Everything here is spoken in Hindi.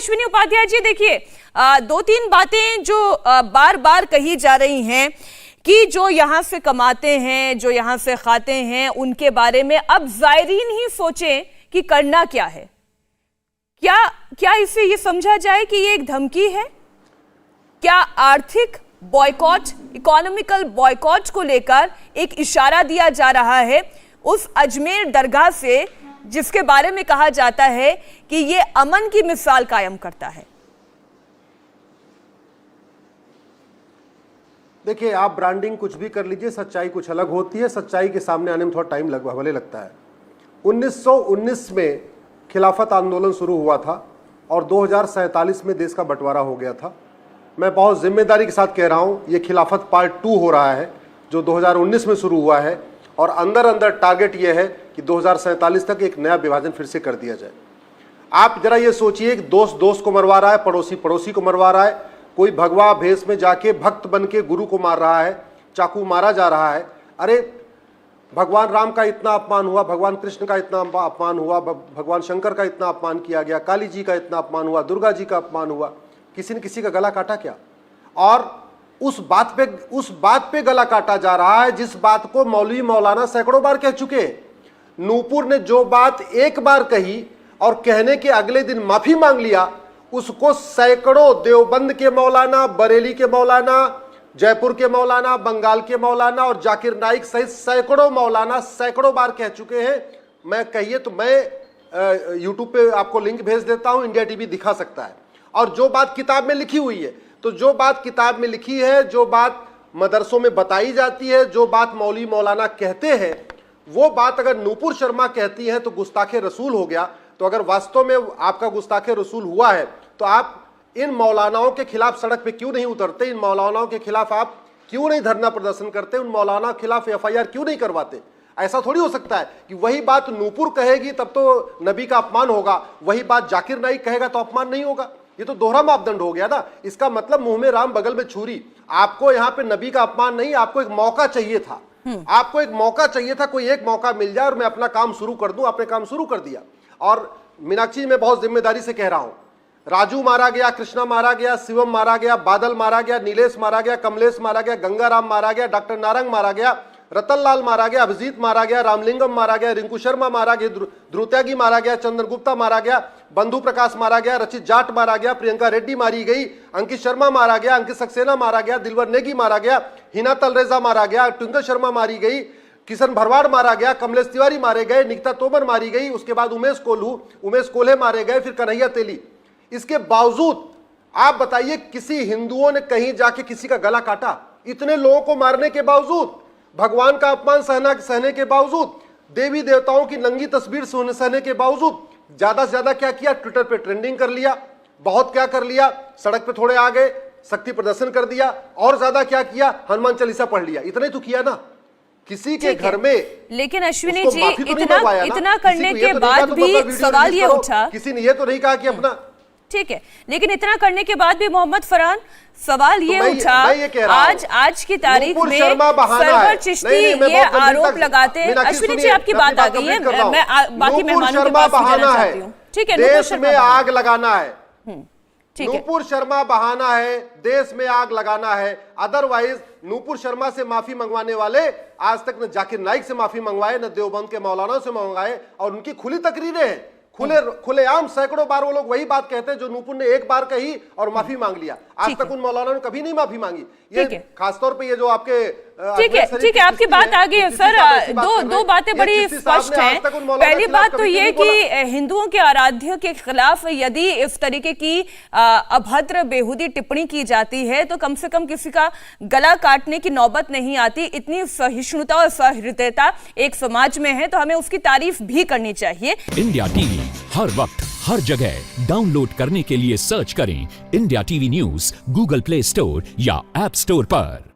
अश्विनी उपाध्याय जी, देखिए दो तीन बातें जो बार बार कही जा रही हैं कि जो यहाँ से कमाते हैं, जो यहाँ से खाते हैं, उनके बारे में अब जायरीन ही सोचें कि करना क्या है। क्या इससे ये समझा जाए कि ये एक धमकी है? क्या आर्थिक बॉयकॉट, इकोनॉमिकल बॉयकॉट को लेकर एक इशारा दिया जा रहा है उस अजमेर दरगाह से, जिसके बारे में कहा जाता है कि ये अमन की मिसाल कायम करता है? देखिए, आप ब्रांडिंग कुछ भी कर लीजिए, सच्चाई कुछ अलग होती है। सच्चाई के सामने आने में थोड़ा टाइम भले लगता है। 1919 में खिलाफत आंदोलन शुरू हुआ था और 2047 में देश का बंटवारा हो गया था। मैं बहुत जिम्मेदारी के साथ कह रहा हूं, ये खिलाफत पार्ट 2 हो रहा है जो 2019 में शुरू हुआ है, और अंदर अंदर टारगेट ये है कि 2047 तक एक नया विभाजन फिर से कर दिया जाए। आप जरा ये सोचिए कि दोस्त दोस्त को मरवा रहा है, पड़ोसी पड़ोसी को मरवा रहा है, कोई भगवा भेष में जाके भक्त बन के गुरु को मार रहा है, चाकू मारा जा रहा है। अरे भगवान राम का इतना अपमान हुआ, भगवान कृष्ण का इतना अपमान हुआ, भगवान शंकर का इतना अपमान किया गया, काली जी का इतना अपमान हुआ, दुर्गा जी का अपमान हुआ, किसी ने किसी का गला काटा क्या? और उस बात पे गला काटा जा रहा है जिस बात को मौलवी मौलाना सैकड़ों बार कह चुके हैं। नूपुर ने जो बात एक बार कही और कहने के अगले दिन माफी मांग लिया, उसको सैकड़ों देवबंद के मौलाना, बरेली के मौलाना, जयपुर के मौलाना, बंगाल के मौलाना और जाकिर नाइक सहित सैकड़ों मौलाना सैकड़ों बार कह चुके हैं। मैं कहिए तो मैं यूट्यूब पे आपको लिंक भेज देता हूं, इंडिया टीवी दिखा सकता है। और जो बात किताब में लिखी हुई है, तो जो बात किताब में लिखी है, जो बात मदरसों में बताई जाती है, जो बात मौलवी मौलाना कहते हैं, वो बात अगर नूपुर शर्मा कहती है तो गुस्ताखे रसूल हो गया। तो अगर वास्तव में आपका गुस्ताखे रसूल हुआ है तो आप इन मौलानाओं के खिलाफ सड़क पे क्यों नहीं उतरते? इन मौलानाओं के खिलाफ आप क्यों नहीं धरना प्रदर्शन करते? उन मौलाना के खिलाफ FIR क्यों नहीं करवाते? ऐसा थोड़ी हो सकता है कि वही बात नूपुर कहेगी तब तो नबी का अपमान होगा, वही बात जाकिर नाइक कहेगा तो अपमान नहीं होगा। ये तो दोहरा मापदंड हो गया ना। इसका मतलब मुंह में राम बगल में छुरी। आपको यहाँ पे नबी का अपमान नहीं, आपको एक मौका चाहिए था। आपको एक मौका चाहिए था, कोई एक मौका मिल जाए और मैं अपना काम शुरू कर दूं। आपने काम शुरू कर दिया। और मीनाक्षी, मैं बहुत जिम्मेदारी से कह रहा हूं, राजू मारा गया, कृष्णा मारा गया, शिवम मारा गया, बादल मारा गया, नीलेश मारा गया, कमलेश मारा गया, गंगाराम मारा गया, डॉक्टर नारंग मारा गया, रतन लाल मारा गया, अभिजीत मारा गया, रामलिंगम मारा गया, रिंकू शर्मा मारा गया, ध्रुत्यागी मारा गया, चंद्र गुप्ता मारा गया, बंधु प्रकाश मारा गया, रचित जाट मारा गया, प्रियंका रेड्डी मारी गई, अंकित शर्मा मारा गया, अंकित सक्सेना मारा गया, दिलवर नेगी मारा गया, हिना तलरेजा मारा गया, ट्विंकल शर्मा मारी गई, किशन भरवाड़ मारा गया, कमलेश तिवारी मारे गए, निकिता तोमर मारी गई, उसके बाद उमेश कोल्हे मारे गए, फिर कन्हैया तेली। इसके बावजूद आप बताइए, किसी हिंदुओं ने कहीं जाके किसी का गला काटा? इतने लोगों को मारने के बावजूद, भगवान का अपमान सहने के बावजूद, देवी देवताओं की नंगी तस्वीर सहने के बावजूद, ज्यादा से ज्यादा क्या किया? ट्विटर पे ट्रेंडिंग कर लिया। बहुत क्या कर लिया? सड़क पे थोड़े आ गए, शक्ति प्रदर्शन कर दिया। और ज्यादा क्या किया? हनुमान चालीसा पढ़ लिया। इतना ही तो किया ना किसी के घर में। लेकिन अश्विनी जी, इतना करने के बाद भी सवाल ये उठा, किसी ने ये तो नहीं कहा कि अपना, ठीक है, लेकिन इतना करने के बाद भी मोहम्मद फरहान, सवाल ये उठा, आज की तारीख में सरवर चिश्ती ये आरोप लगाते हैं। अश्विनी जी, आपकी बात आ गई है, मैं बाकी मेहमानों के पास जाना चाहती हूँ। ठीक है, देश में आग लगाना है, नूपुर शर्मा बहाना है, देश में आग लगाना है। अदरवाइज नूपुर शर्मा से माफी मंगवाने वाले आज तक न जाकिर नाइक से माफी मंगवाए, न देवबंद के मौलाना से मंगवाए, और उनकी खुली तकरीरें हैं, खुलेआम सैकड़ों बार वो लोग वही बात कहते हैं जो नूपुर ने एक बार कही और माफी मांग लिया। आज तक उन मौलाना ने कभी नहीं माफी मांगी। ये खासतौर पे ये जो आपके, ठीक है, आपकी बात आ गई है सर। दो बातें बड़ी स्पष्ट हैं। पहली बात तो ये कि हिंदुओं के आराध्य के खिलाफ यदि इस तरीके की अभद्र बेहुदी टिप्पणी की जाती है तो कम से कम किसी का गला काटने की नौबत नहीं आती। इतनी सहिष्णुता और सहृदयता एक समाज में है तो हमें उसकी तारीफ भी करनी चाहिए। इंडिया टीवी हर वक्त हर जगह डाउनलोड करने के लिए सर्च करें India TV news Google play store या ऐप स्टोर पर।